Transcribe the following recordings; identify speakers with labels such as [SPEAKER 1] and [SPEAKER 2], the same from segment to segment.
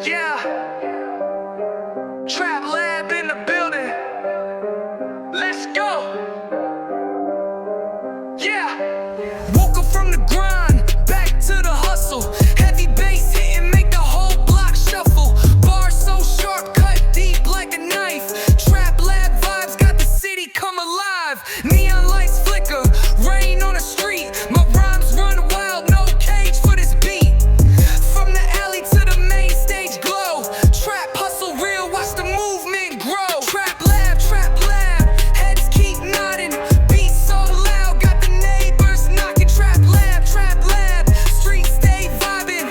[SPEAKER 1] Yeah, Trap Lab in the building. Let's go. Yeah. Woke up from the grind, back to the hustle. Heavy bass hitting, make the whole block shuffle. Bars so sharp, cut deep like a knife. Trap Lab vibes got the city come alive. Neon lights flicker, rain on the street. My rhymes run wild, no cage for this beat. From the alley to the main stage glow. Trap hustle real, watch the movement grow. Trap Lab, heads keep nodding. Beats so loud, got the neighbors knocking. Trap Lab, streets stay vibing.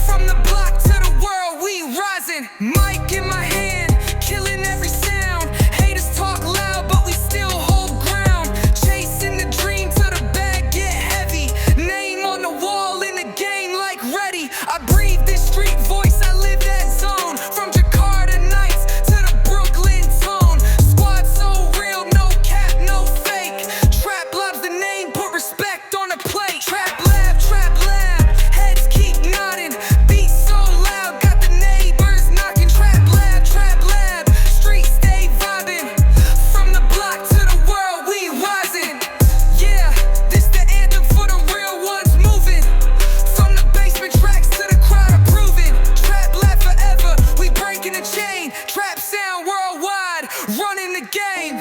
[SPEAKER 1] From the block to the world, we rising. Mic in my hand, killing every sound. Haters talk loud, but we still hold ground. Chasing the dream till the bag get heavy. Name on the wall in the game like ready. I breathe this street voice, I live that zone. From Jakarta nights to the Brooklyn tone. Squad so real, no cap, no fake. Trap Lab's the name, put respect on the plate. Trap Lab, heads keep nodding. Beats so loud, got the neighbors knocking. Trap Lab, streets stay vibing. From the block to the world, we rising. Yeah, this the anthem for the real ones moving. From the basement tracks to the crowd approving. Trap Lab forever, we breaking the chain. Trap sound worldwide, running the game.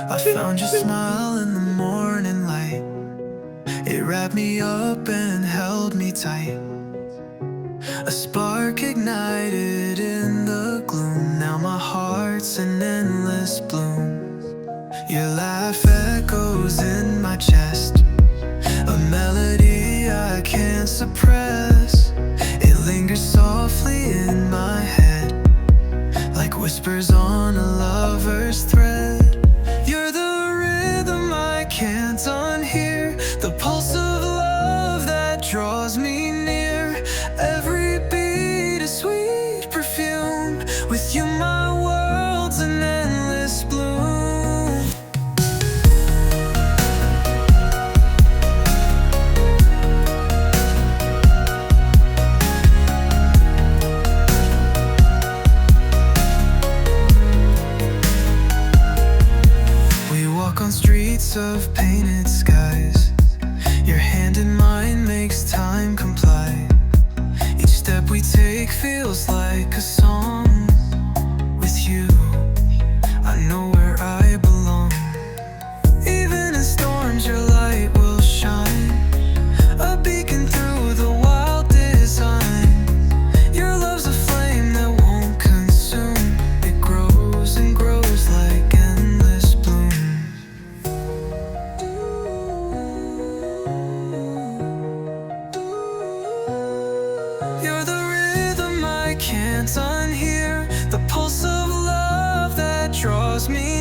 [SPEAKER 2] I found your smile in the morning light. It wrapped me up and held me tight. A spark ignited in the gloom. Now my heart's an endless bloom. Your laugh echoes in my chest, a melody I can't suppress. It lingers softly in my head, like whispers on a lover's thread. You're the rhythm I can't unhear, the pulse of love that draws me near. Every beat a sweet perfume. With you my world's an endless bloom. We walk on streets of painted skies. Your hand in mine makes time comply. Each step we take feels like a song. With you, I know where I belong. Even in storms, your light will shine, a beacon through the wild design. Your love's a flame that won't consume. It grows and grows like endless bloom. You're the rhythm I can't unhear, the pulse of love that draws me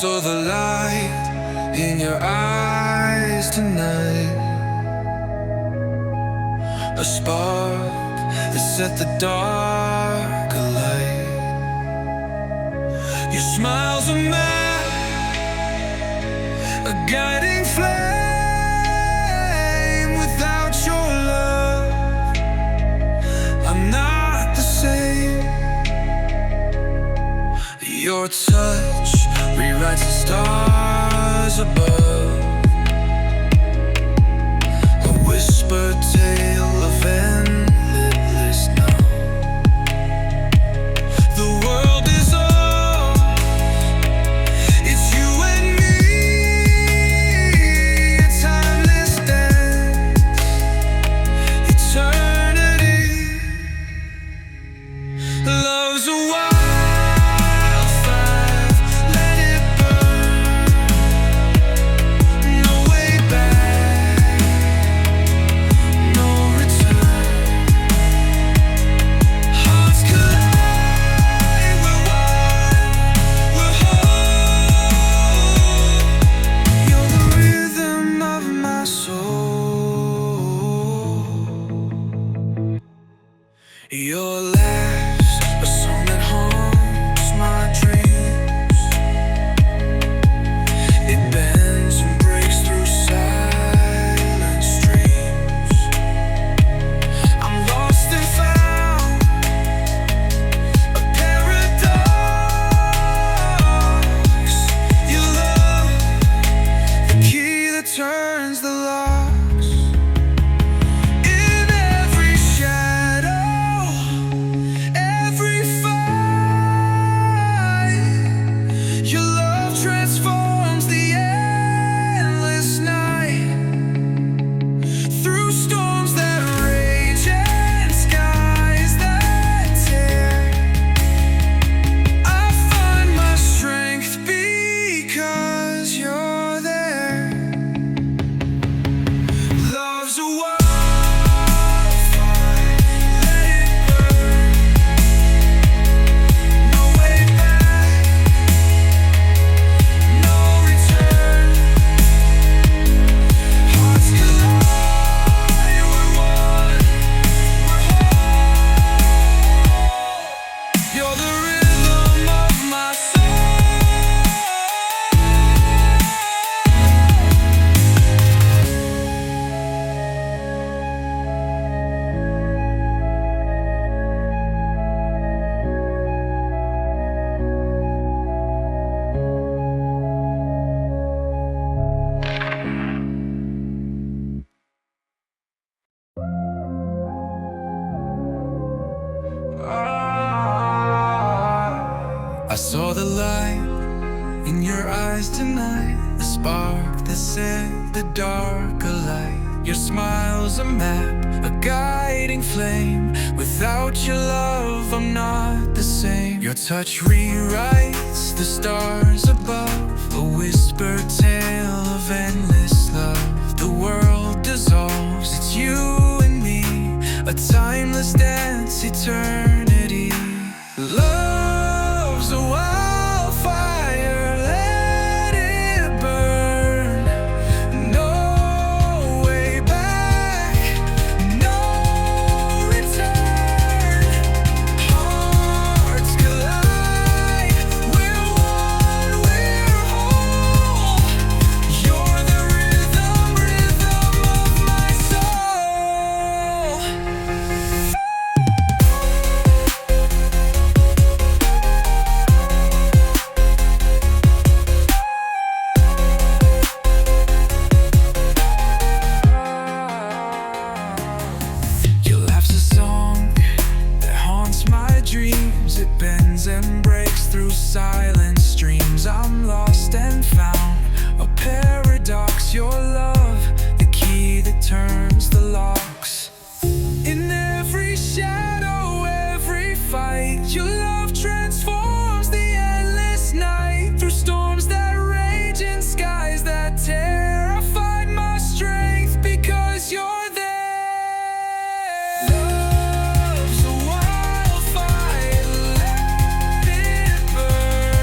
[SPEAKER 2] saw the light in your eyes tonight, a spark that set the dark alight. Your smile's a map, a guiding flame. Without your love, I'm not the same. Your touch rewrites the stars above, a whispered tale of endless now. The world is ours, it's you and me, a timeless dance, eternity. Love's a wildfire, let it burn, no way back, no return. Hearts collide, we're one, we're whole. You're the rhythm of my soul. Your laugh's a song that haunts my dreams. It bends and breaks through silent streams. I'm lost and found, a paradox. Your love, the key that turns the locks. In every shadow, every fight, your love transforms the endless night. Through storms that rage and skies that tear, I find my strength because you're there. Love's a wildfire, let it burn, no way back, no return. Hearts collide, we're one, we're whole. You're the rhythm of my I saw the light in your eyes tonight, a spark that set the dark alight. Your smile's a map, a guiding flame. Without your love, I'm not the same. Your touch rewrites the stars above, a whispered tale of endless love. The world dissolves, it's you and me, a timeless dance, eternity. Love's a wildfire, let it burn, no way back, no return. Hearts collide, we're one, we're whole. You're the rhythm of my soul. Your laugh's a song that haunts my dreams. It bends and breaks through silent streams. I'm lost and found, a paradox. Your love, the key that turns the locks. In every shadow, every fight, your love transforms the endless night. Through storms that rage and skies that tear, I find my strength because you're there. Love's a wildfire, let it burn.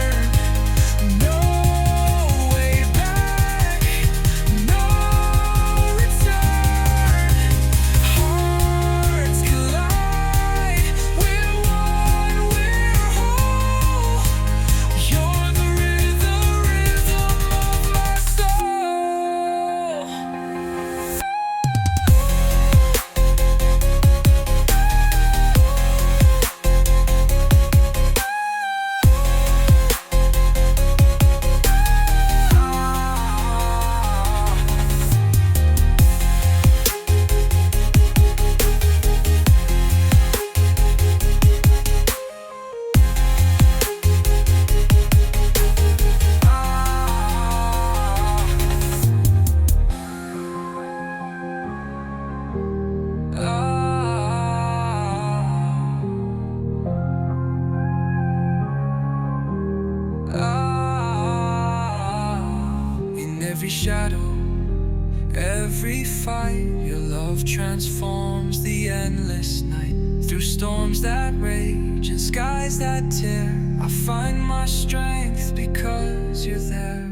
[SPEAKER 1] shadow, every fight. Your love transforms the endless night. Through storms that rage and skies that tear, I find my strength because you're there.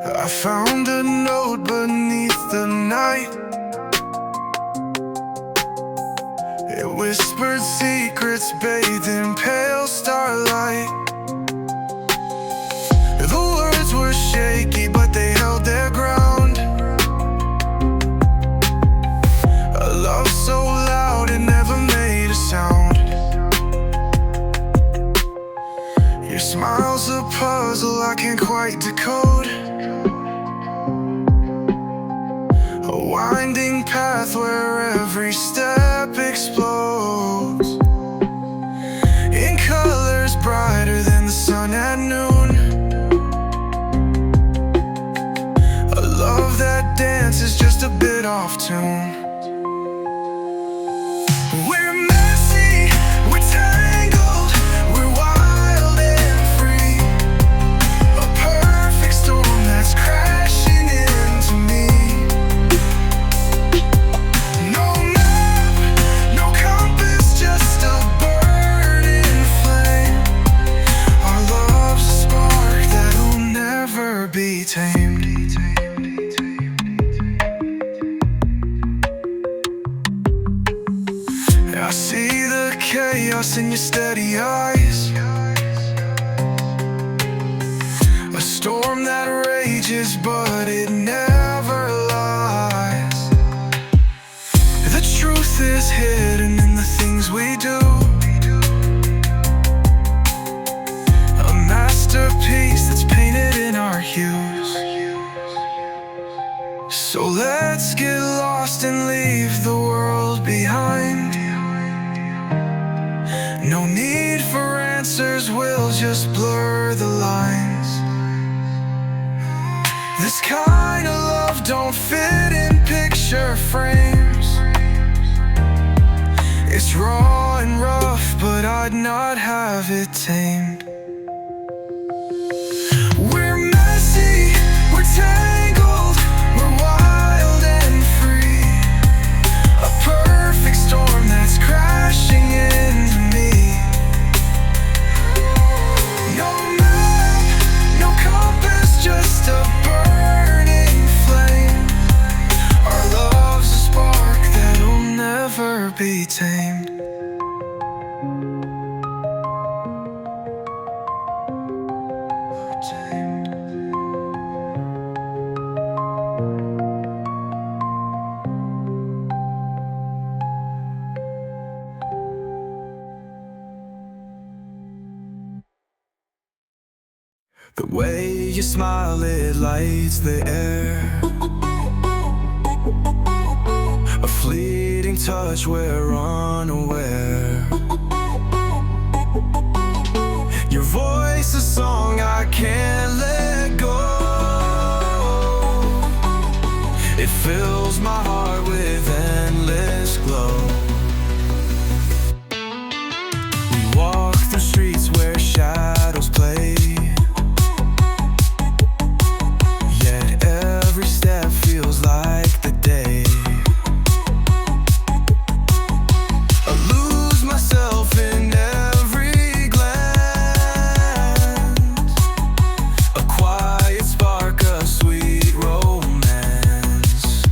[SPEAKER 2] I found a note beneath the night. It whispered secrets bathed in pale starlight. The words were shaky, but they held their ground. A love so loud it never made a sound. Your smile's a puzzle I can't quite decode. A winding path where every step explodes in colors brighter than the sun at noon. A love that dances just a bit off tune. We're messy, we're tangled, we're wild and free. A perfect storm that's crashing into me. No map, no compass, just a burning flame. Our love's a spark that'll never be tamed. I see the chaos in your steady eyes. A storm that rages, but it never lies. The truth is hidden in the things we do. A masterpiece that's painted in our hues. So let's get lost and leave the world behind. No need for answers, we'll just blur the lines. This kind of love don't fit in picture frames. It's raw and rough, but I'd not have it tamed. We're messy, we're tangled, we're wild and free. A perfect storm that's crashing into me. No map, no compass, just a burning flame. Our love's a spark that'll never be tamed. The way you smile, it lights the air. A fleeting touch, we're unaware. Your voice, a song I can't let go. It fills my heart with endless glow. We walk through streets where shadows play. Feels like the day. I lose myself in every glance. A quiet spark, a sweet romance.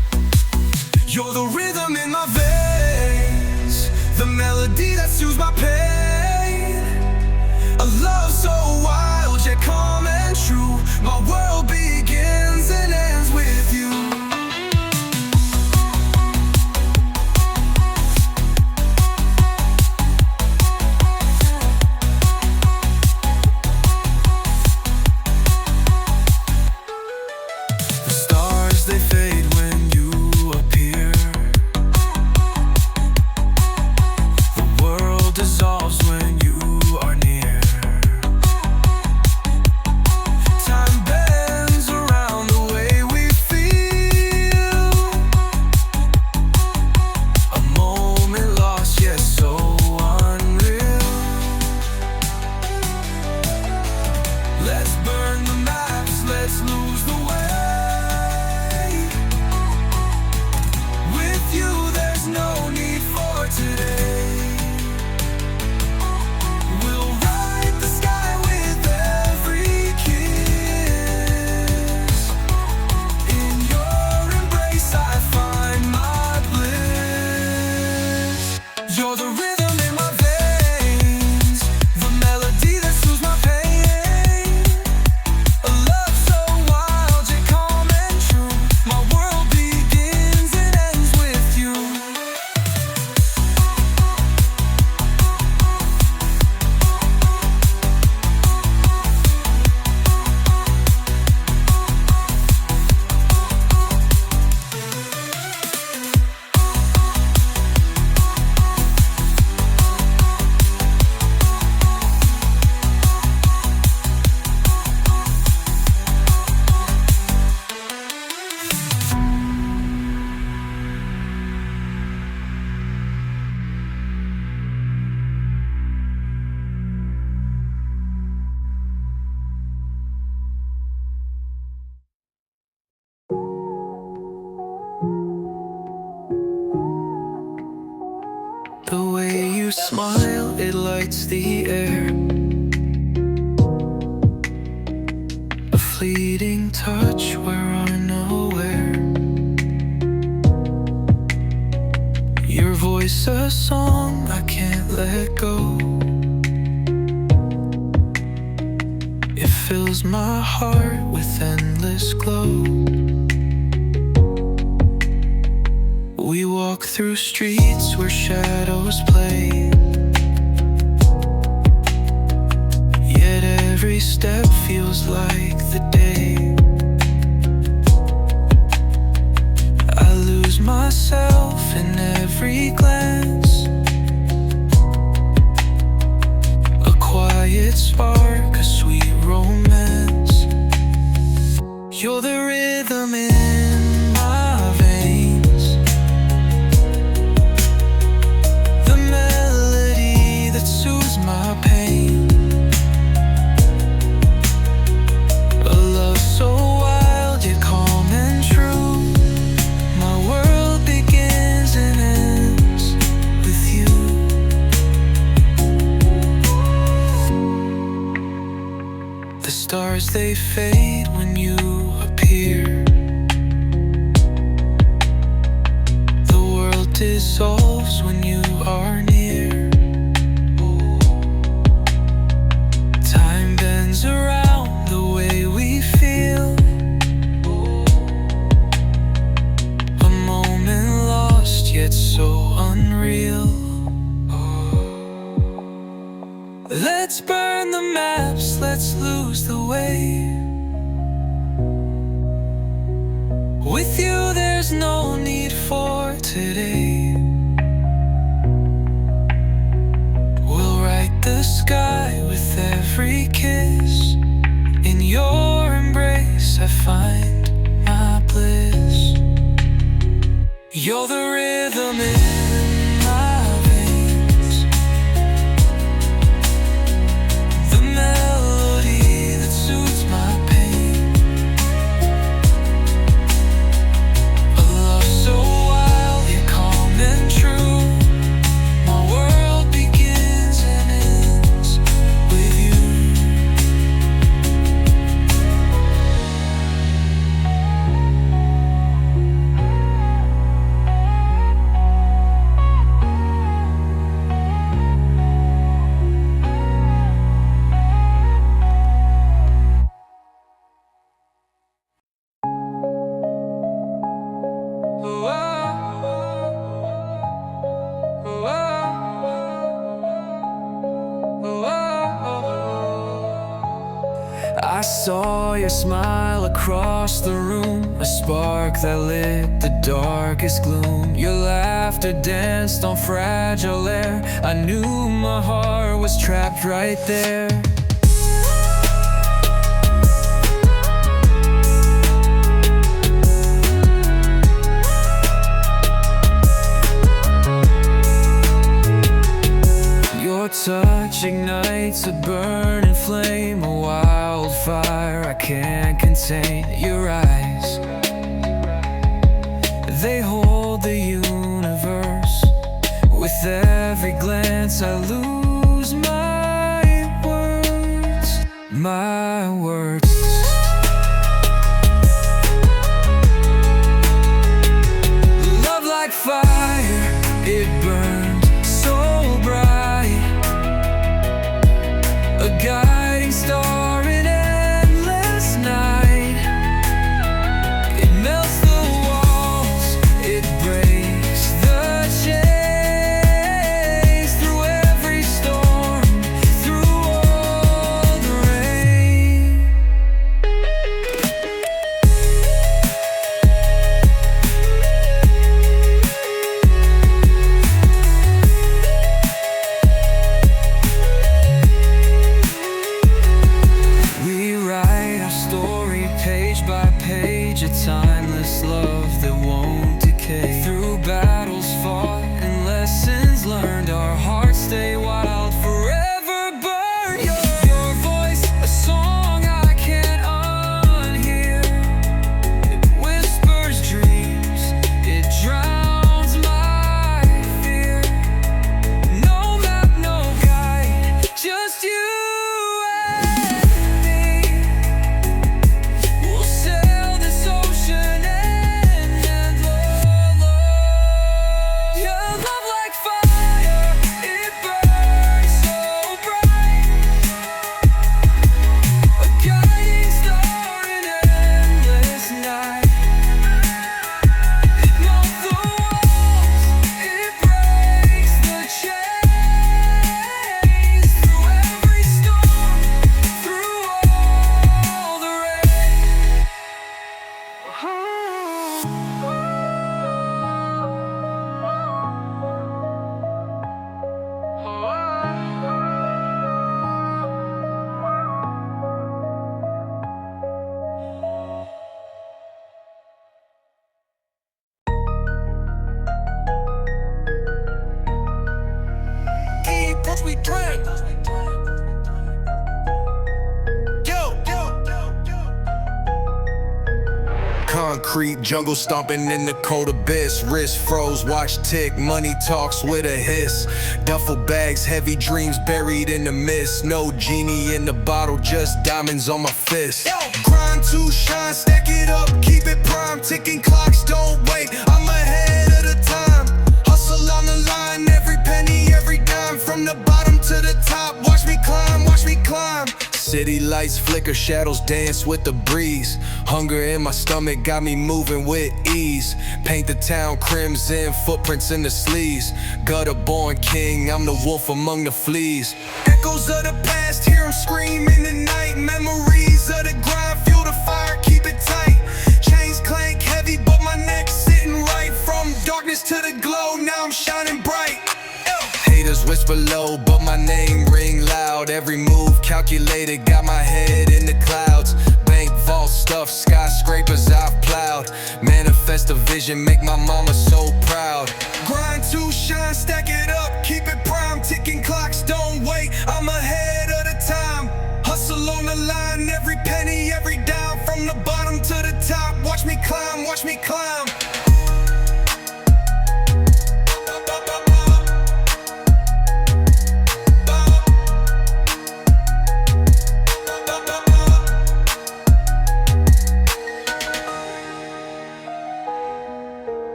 [SPEAKER 2] you smile, it lights the air. A fleeting touch, we're unaware. Your voice a song I can't let go. It fills my heart with endless glow. We walk through streets where shadows play, yet every step feels like the day. I lose myself in every glance, a quiet spark, a sweet romance. You're the rhythm in my veins, the melody that soothes my pain. A love so wild yet calm and true. My world begins and ends with you. The stars, they fade when you appear. The world dissolves when you are near. Time bends around the way we feel. A moment lost yet so unreal. Let's burn the maps, let's lose the way. With you there's no need for today. We'll write the sky with every kiss. In your embrace I find my bliss. You're the rhythm in my veins, the melody that soothes my pain. A love so wild yet calm and true. My world begins and ends with you. I saw your smile across the room, a spark that lit the darkest gloom. Your laughter danced on fragile air. I knew my heart was trapped right there. Your touch ignites a burning flame, a wildfire I can't contain. Your eyes, they hold the universe. With every glance I lose my words, my words. Love like fire, it burns so bright, a guiding star in endless night. It melts the walls, it breaks the chains. Through every storm, through all the rain.
[SPEAKER 3] Concrete jungle stomping in the cold abyss. Wrist froze, watch tick, money talks with a hiss. Duffel bags, heavy dreams buried in the mist. No genie in the bottle, just diamonds on my fist. Grind to shine, stack it up, keep it prime. Ticking clocks, don't wait, I'm ahead of the time. Hustle on the line, every penny, every dime. From the bottom to the top, watch me climb, watch me climb. City lights flicker, shadows dance with the breeze. Hunger in my stomach got me moving with ease. Paint the town crimson, footprints in the sleeves. Gutter born king, I'm the wolf among the fleas. Echoes of the past, hear them scream in the night. Memories of the grind, fuel the fire, keep it tight. Chains clank heavy, but my neck's sitting right. From darkness to the glow, now I'm shining bright. Haters whisper low, but my name ring loud. Every move calculated, got my head in the clouds. Bank vault stuff, skyscrapers I've plowed. Manifest a vision, make my mama so proud. Grind to shine, stack it up, keep it prime. Ticking clocks, don't wait, I'm ahead of the time. Hustle on the line, every penny, every dime. From the bottom to the top, watch me climb, watch me climb.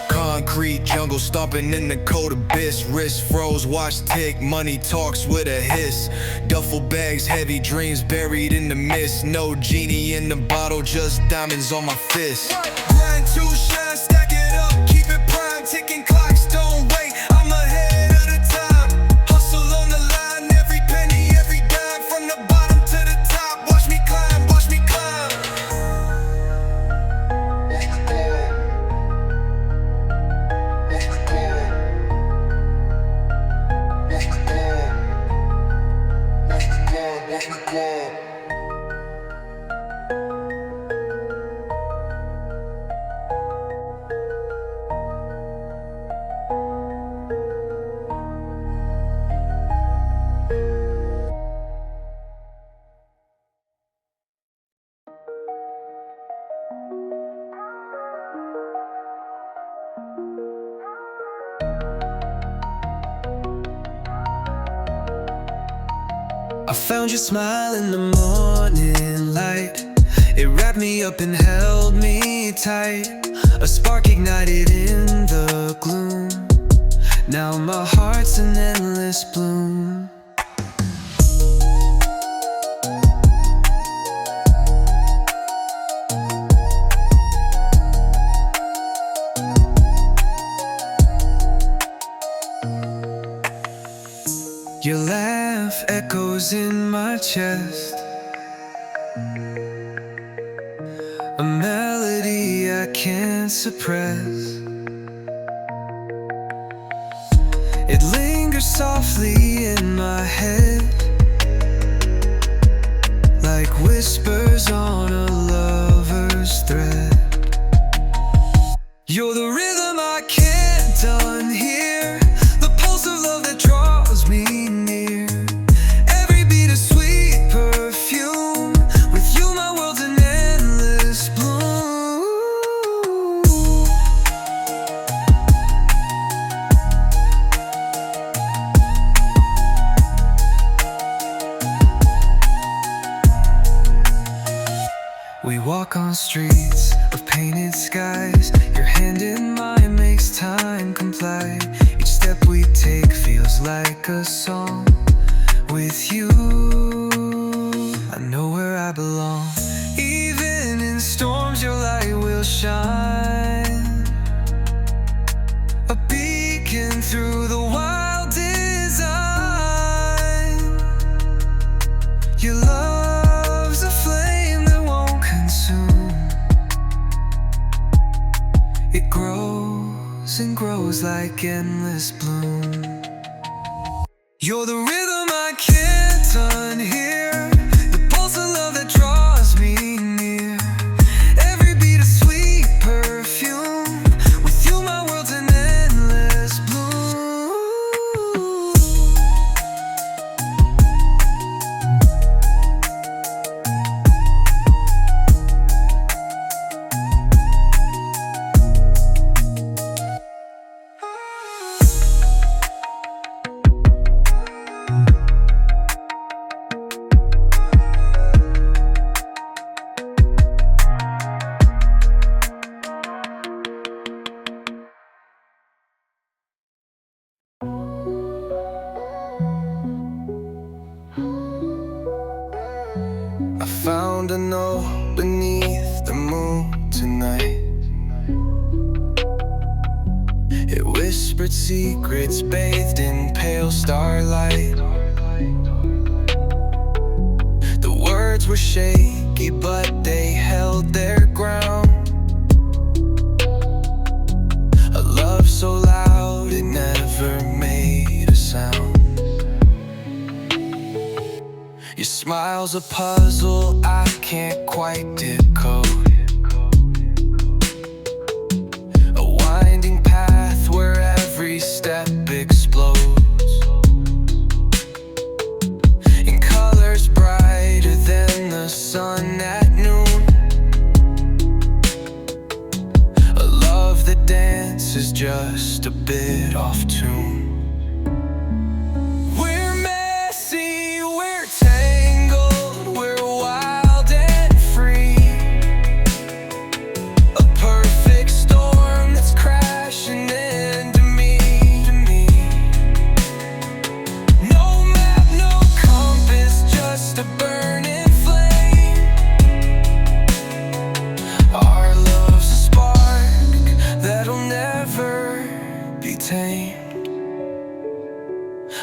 [SPEAKER 3] Concrete jungle stomping in the cold abyss. Wrist froze, watch tick, money talks with a hiss. Duffel bags, heavy dreams buried in the mist. No genie in the bottle, just diamonds on my fist. Grind to shine, stack it up, keep it prime. Ticking clocks, don't wait, I'm ahead of the time. Hustle on the line, every penny, every dime. From the bottom to the top, watch me climb, watch me climb.
[SPEAKER 2] I found your smile in the morning light. It wrapped me up and held me tight. A spark ignited in the gloom. Now my heart's an endless bloom. Your laugh echoes in my chest, a melody I can't suppress. It lingers softly in my head, like whispers on a lover's thread. You're the rhythm I can't unhear, the pulse of love that draws me near. Every beat a sweet perfume. With you my world's an endless bloom. We walk on streets of painted skies. Your hand in mine makes time comply. Each step we take feels like a song. With you, I know where I belong. Even in storms, your light will shine, a beacon through the wild design. Your love's a flame that won't consume. It grows and grows like endless bloom. You're the rhythm I can't unhear, the pulse of love that draws me near. Every beat a sweet perfume. With you my world's an endless bloom. secrets bathed in pale starlight. The words were shaky, but they held their ground. A love so loud it never made a sound. Your smile's a puzzle I can't quite decode. A winding path where every step explodes in colors brighter than the sun at noon. A love that dances just a bit off tune.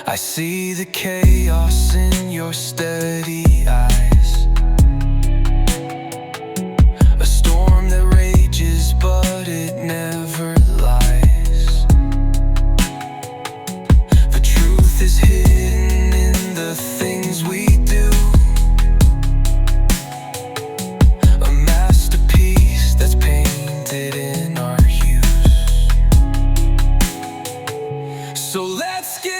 [SPEAKER 2] I see the chaos in your steady eyes, a storm that rages but it never lies. The truth is hidden in the things we do, a masterpiece that's painted in our hues. So let's get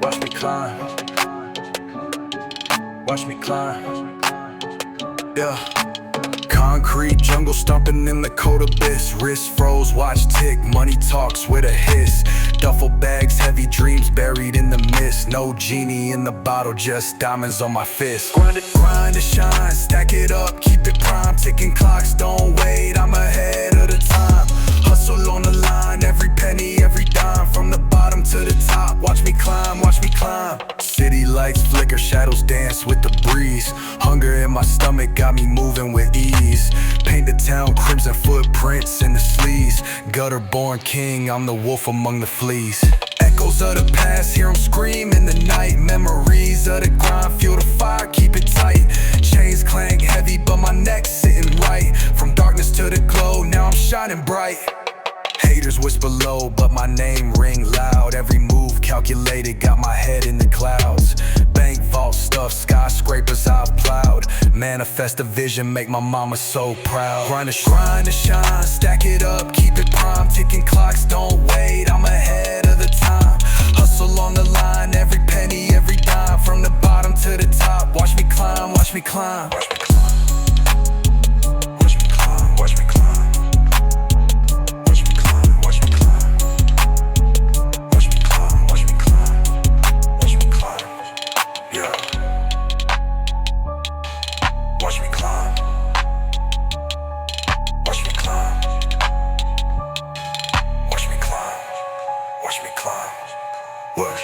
[SPEAKER 2] watch me climb, watch me climb, yeah. Concrete jungle stomping in the cold abyss. Wrist froze, watch tick, money talks with a hiss. Duffel bags, heavy dreams buried in the mist. No genie in the bottle, just diamonds on my fist. Grind to shine, stack it up, keep it prime. Ticking clocks, don't wait, I'm ahead of the time. Hustle on the line, every penny, every dime. From the bottom to the top, watch me climb, watch me climb. City lights flicker, shadows dance with the breeze. Hunger in my stomach got me moving with ease. Paint the town crimson, footprints in the sleeves. Gutter born king, I'm the wolf among the fleas. Echoes of the past, hear them scream in the night. Memories of the grind, fuel the fire, keep it tight. Chains clank heavy, but my neck's sitting right. From darkness to the glow, now I'm shining bright. Haters whisper low, but my name ring loud. Every move calculated, got my head in the clouds. Bank vault stuff, skyscrapers I've plowed. Manifest a vision, make my mama so proud. Grind to shine, stack it up, keep it prime. Ticking clocks, don't wait, I'm ahead of the time. Hustle on the line, every penny, every dime. From the bottom to the top, watch me climb, watch me climb. Watch me climb, watch me climb, watch me climb. Watch me climb, watch me climb, watch me climb, watch me climb, watch.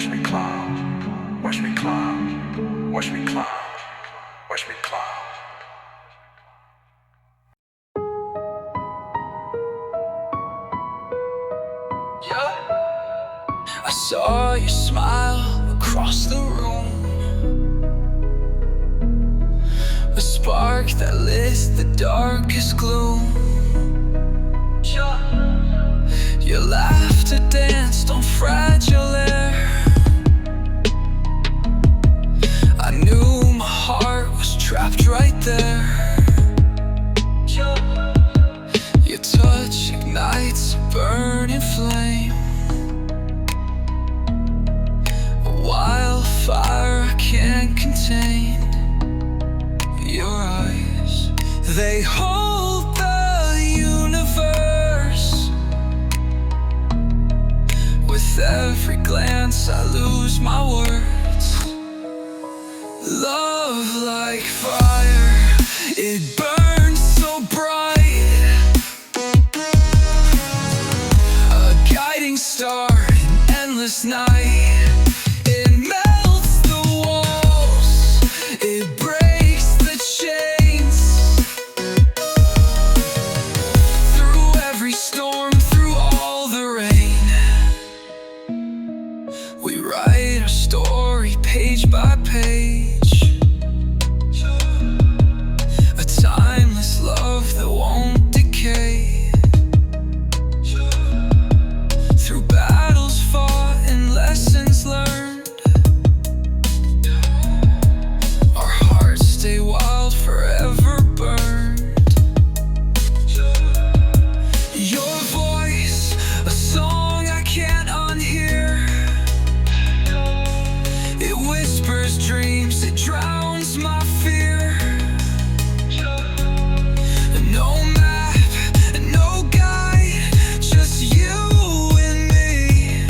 [SPEAKER 3] watch me climb, watch me climb, watch me climb, watch me climb.
[SPEAKER 1] I saw your smile across the room, a spark that lit the darkest gloom. Your laughter danced on fragile air. I knew my heart was trapped right there. Your touch ignites a burning flame, wildfire I can't contain. Your eyes, they hold the universe. With every glance I lose my words. Love like fire, it burns so bright, a guiding star in endless night. Page by page, a timeless love that won't decay. Through battles fought and lessons learned, our hearts stay wild, forever burned. Your voice, a song I can't unhear. It whispers dreams, it drowns my fear. No map, no guide, just you and me.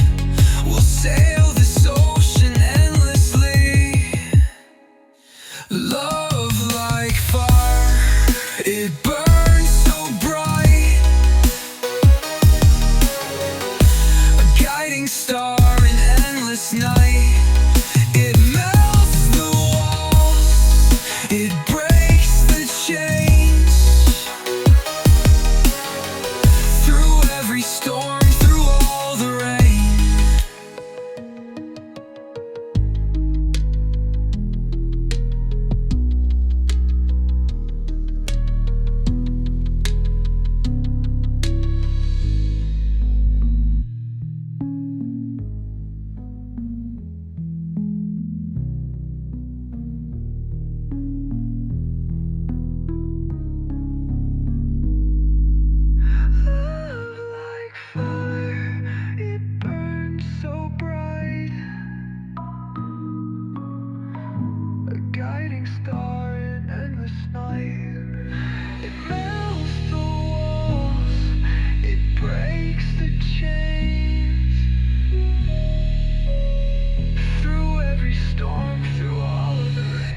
[SPEAKER 1] We'll sail this ocean endlessly. Love like fire, it burns so bright, a guiding star in endless night. It melts the walls, it breaks the chains. Through every storm, through all the rain. Guiding star in endless night. It melts the walls, it breaks the chains. Through every storm, through all of the rain.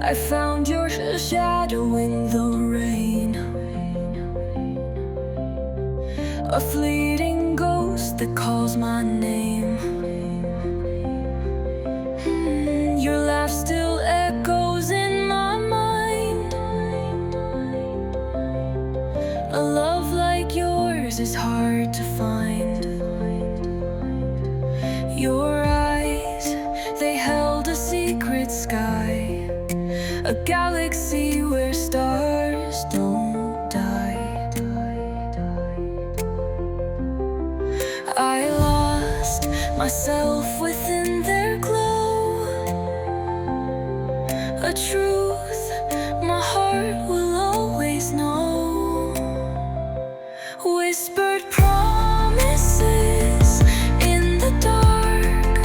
[SPEAKER 1] I found your shadow in the rain, a fleeting ghost that calls my name. Your laugh still echoes in my mind. A love like yours is hard to find. Your eyes, they held a secret sky, a galaxy where stars don't die. I lost myself within their glow, a truth my heart will always know. Whispered promises in the dark,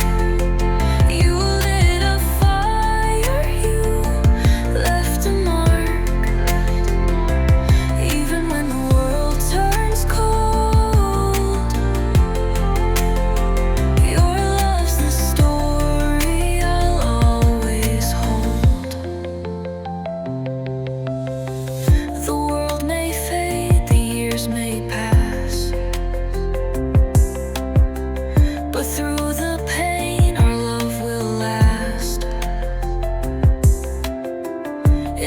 [SPEAKER 1] you lit a fire, you left a mark. Even when the world turns cold, your love's the story I'll always hold.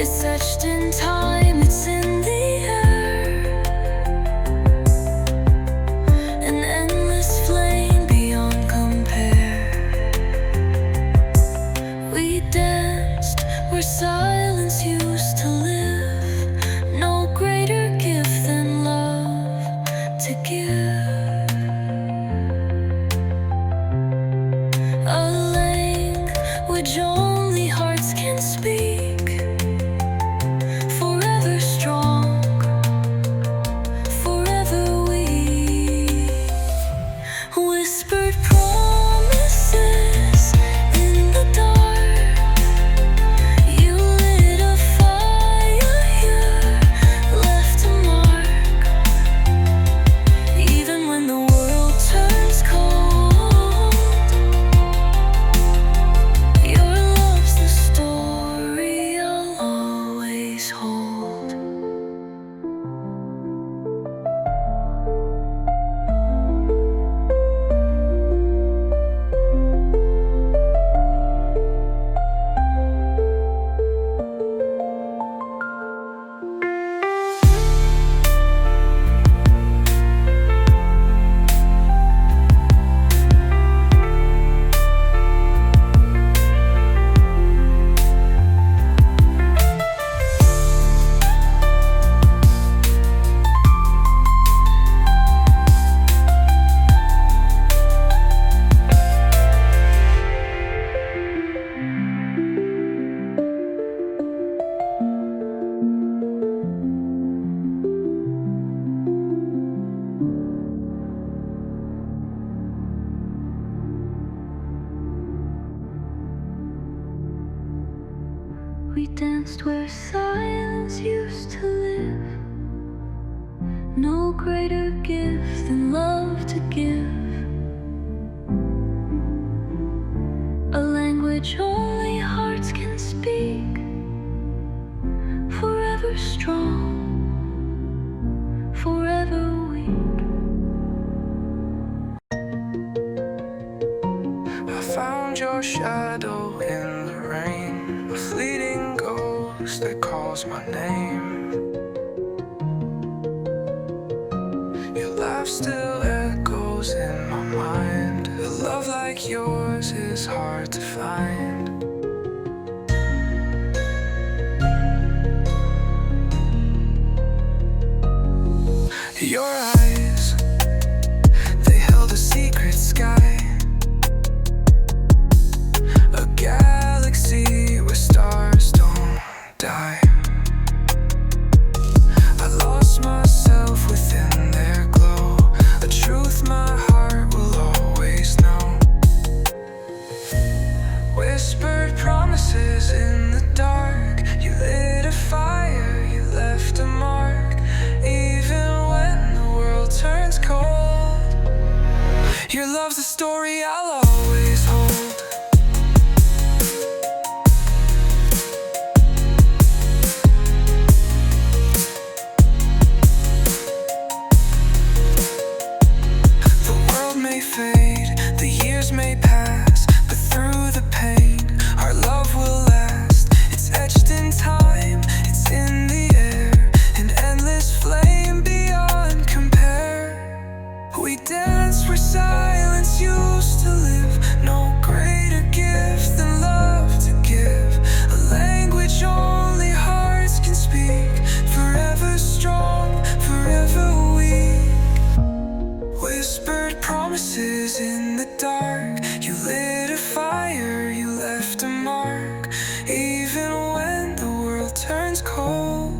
[SPEAKER 1] It's etched in time, it's in the air, an endless flame beyond compare. We danced where silence used to live, no greater gift than love to give. A language only hearts can speak, forever strong, forever weak. Whispered promises in the dark, you lit a fire here, left a mark. Even when the world turns cold, your love's the story I'll always hold. We danced where silence used to live, no greater gift than love to give. A language only hearts can speak, forever strong, forever weak.
[SPEAKER 2] I found your shadow in the rain, a fleeting ghost that calls my name. Your laugh still echoes in my mind. A love like yours is hard to find. Your eyes, they held a secret sky, a galaxy where stars don't die. I lost myself within their glow, a truth my heart will always know. Whispered promises in the dark, you lit a fire, you left a mark. Even when the world turns cold, your love's the story I'll always hold. The world may fade, the years may pass, but through the pain, our love will last. It's etched in time, it's in the air, an endless flame beyond compare. We dance where silence used to live, no greater gift than love to give. A language only hearts can speak, forever strong, forever weak. Whispered promises in the dark, you lit a fire, you left a mark. Even when the world turns cold,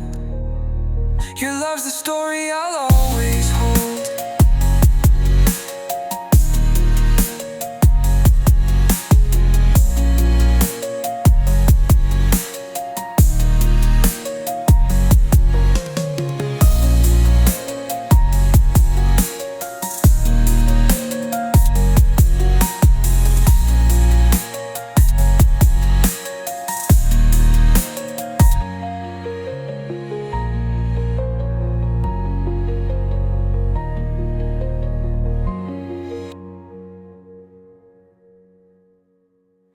[SPEAKER 2] your love's the story I'll always